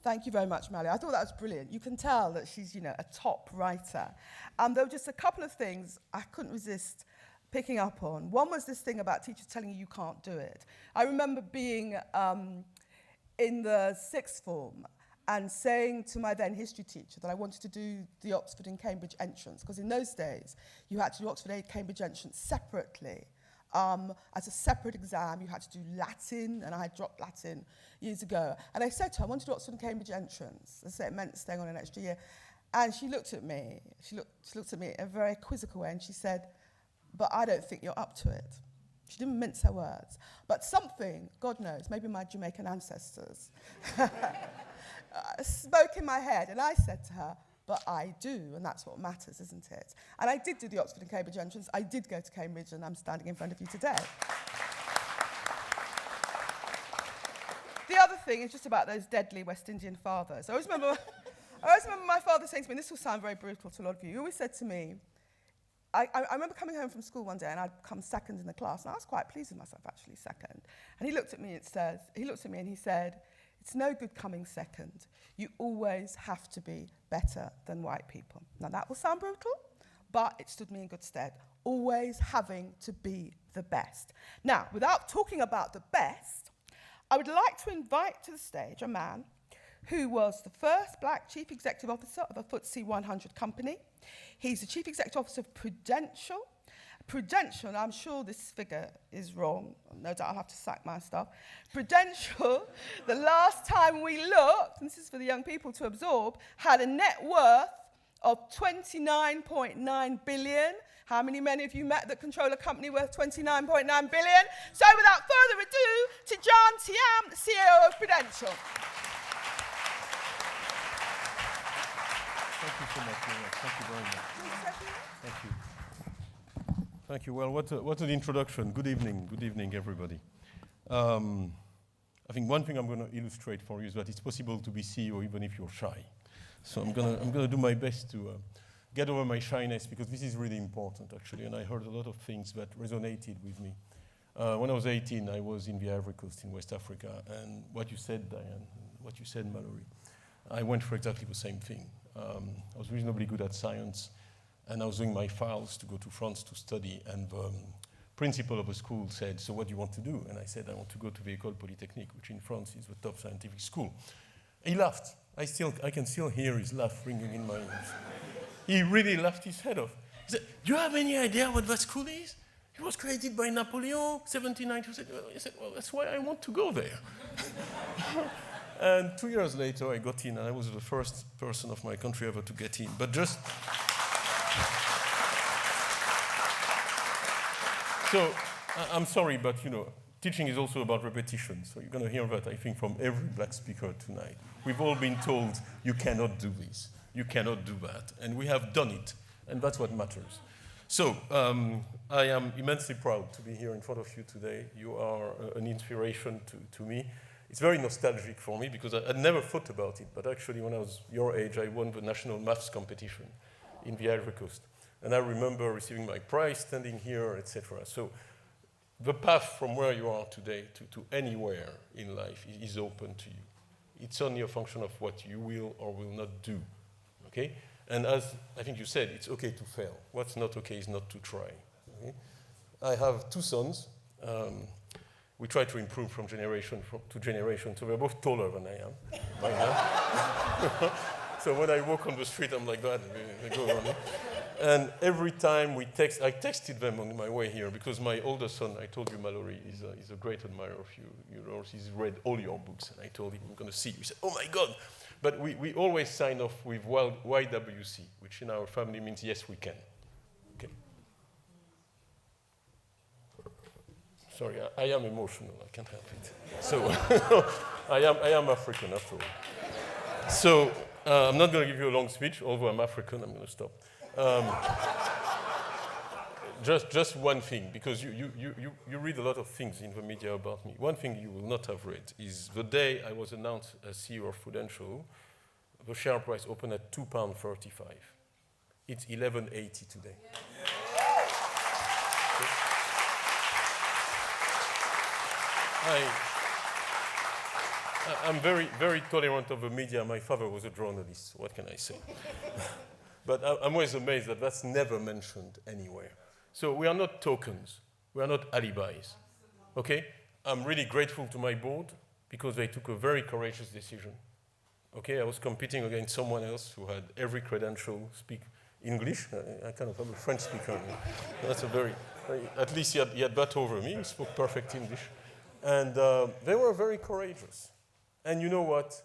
Thank you very much, Mally. I thought that was brilliant. You can tell that she's, a top writer. There were just a couple of things I couldn't resist picking up on. One was this thing about teachers telling you can't do it. I remember being in the sixth form and saying to my then history teacher that I wanted to do the Oxford and Cambridge entrance, because in those days, you had to do Oxford and Cambridge entrance separately. As a separate exam, you had to do Latin, and I had dropped Latin years ago. And I said to her, I wanted to do Oxford and Cambridge entrance. I said it meant staying on an extra year. And she looked at me. She looked at me in a very quizzical way, and she said, but I don't think you're up to it. She didn't mince her words. But something, God knows, maybe my Jamaican ancestors, spoke in my head. And I said to her, but I do, and that's what matters, isn't it? And I did do the Oxford and Cambridge entrance. I did go to Cambridge, and I'm standing in front of you today. The other thing is just about those deadly West Indian fathers. I always remember my father saying to me, and this will sound very brutal to a lot of you, he always said to me, I remember coming home from school one day, and I'd come second in the class, and I was quite pleased with myself, actually, second. And he looked at me and he said, it's no good coming second. You always have to be better than white people. Now, that will sound brutal, but it stood me in good stead. Always having to be the best. Now, without talking about the best, I would like to invite to the stage a man who was the first black chief executive officer of a FTSE 100 company. He's the chief executive officer of Prudential. Prudential, I'm sure this figure is wrong. No doubt I'll have to sack my stuff. Prudential, the last time we looked, and this is for the young people to absorb, had a net worth of 29.9 billion. How many men have you met that control a company worth 29.9 billion? So without further ado, Tidjane Thiam, the CEO of Prudential. Thank you so much, Maria. Thank you very much. Thank you. Thank you. Well, what an introduction. Good evening, everybody. I think one thing I'm going to illustrate for you is that it's possible to be CEO even if you're shy. So I'm going to do my best to get over my shyness, because this is really important, actually. And I heard a lot of things that resonated with me. When I was 18, I was in the Ivory Coast in West Africa. And what you said, Diane, what you said, Mallory, I went for exactly the same thing. I was reasonably good at science, and I was doing my files to go to France to study, and the principal of the school said, so what do you want to do? And I said, I want to go to the École Polytechnique, which in France is the top scientific school. He laughed. I can still hear his laugh ringing in my ears. He really laughed his head off. He said, do you have any idea what that school is? It was created by Napoleon, 1790. He said, well, that's why I want to go there. And 2 years later, I got in, and I was the first person of my country ever to get in. But just... So, I'm sorry, but, teaching is also about repetition. So you're going to hear that, I think, from every black speaker tonight. We've all been told, you cannot do this, you cannot do that. And we have done it, and that's what matters. So, I am immensely proud to be here in front of you today. You are an inspiration to me. It's very nostalgic for me, because I'd never thought about it. But actually, when I was your age, I won the national maths competition in the Ivory Coast. And I remember receiving my prize, standing here, etc. So the path from where you are today to anywhere in life is open to you. It's only a function of what you will or will not do, okay? And as I think you said, it's okay to fail. What's not okay is not to try, okay? I have two sons. We try to improve from generation to generation, so they're both taller than I am by now. So when I walk on the street, I'm like that, they go around me. And every time I texted them on my way here, because my older son, I told you, Mallory, is a great admirer of you. He's read all your books, and I told him, I'm going to see you. He said, oh my God. But we always sign off with YWC, which in our family means yes, we can. Okay. Sorry, I am emotional, I can't help it. So, I am African after all. So, I'm not going to give you a long speech, although I'm African, I'm going to stop. Just one thing, because you read a lot of things in the media about me. One thing you will not have read is the day I was announced as CEO of Prudential, the share price opened at £2.35. It's 11.80 today. I'm very, very tolerant of the media. My father was a journalist, so what can I say? But I'm always amazed that that's never mentioned anywhere. So we are not tokens. We are not alibis. Okay? I'm really grateful to my board because they took a very courageous decision. Okay? I was competing against someone else who had every credential, speak English. I kind of am a French speaker. That's a very, at least he had that over me. He spoke perfect English. And they were very courageous. And you know what?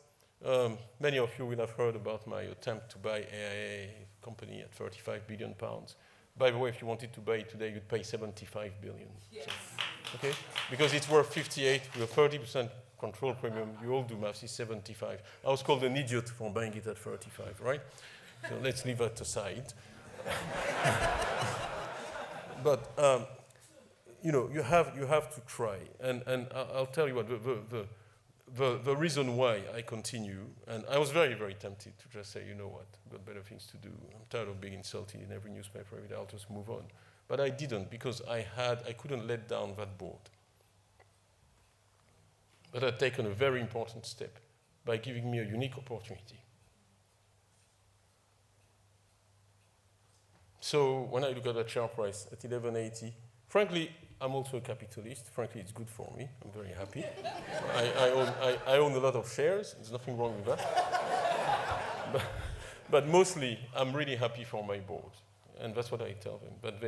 Many of you will have heard about my attempt to buy AIA company at 35 billion pounds. By the way, if you wanted to buy it today, you'd pay 75 billion. Yes. So, okay? Because it's worth 58 with a 30% control premium. You all do maths, it's 75. I was called an idiot for buying it at 35, right? So let's leave that aside. But you know, you have to try. And I'll tell you what, the reason why I continue, and I was very, very tempted to just say, you know what, I've got better things to do. I'm tired of being insulted in every newspaper every day, I'll just move on. But I didn't, because I couldn't let down that board. But I'd taken a very important step by giving me a unique opportunity. So when I look at that share price at 11.80, frankly, I'm also a capitalist. Frankly, it's good for me. I'm very happy. I own a lot of shares. There's nothing wrong with that. But mostly, I'm really happy for my board. And that's what I tell them. But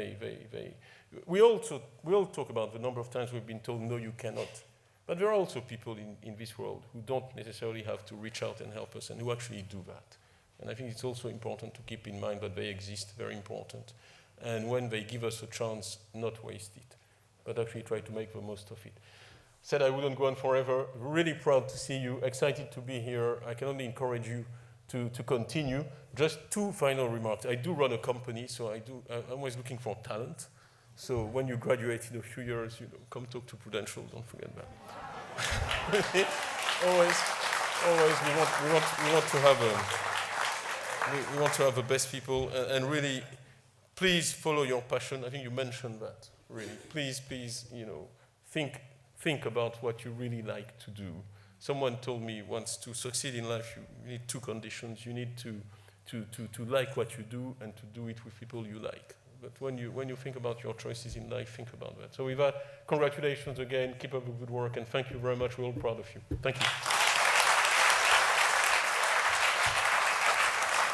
we all talk about the number of times we've been told, no, you cannot. But there are also people in this world who don't necessarily have to reach out and help us and who actually do that. And I think it's also important to keep in mind that they exist, very important. And when they give us a chance, not waste it, but actually try to make the most of it. Said I wouldn't go on forever. Really proud to see you, excited to be here. I can only encourage you to continue. Just two final remarks. I do run a company, so I'm always looking for talent. So when you graduate in a few years, you know, come talk to Prudential, don't forget that. always, we want to have the best people, and really, please follow your passion. I think you mentioned that, really. Please, you know, think about what you really like to do. Someone told me once, to succeed in life, you need two conditions. You need to like what you do and to do it with people you like. But when you think about your choices in life, think about that. So with that, congratulations again. Keep up the good work, and thank you very much. We're all proud of you. Thank you.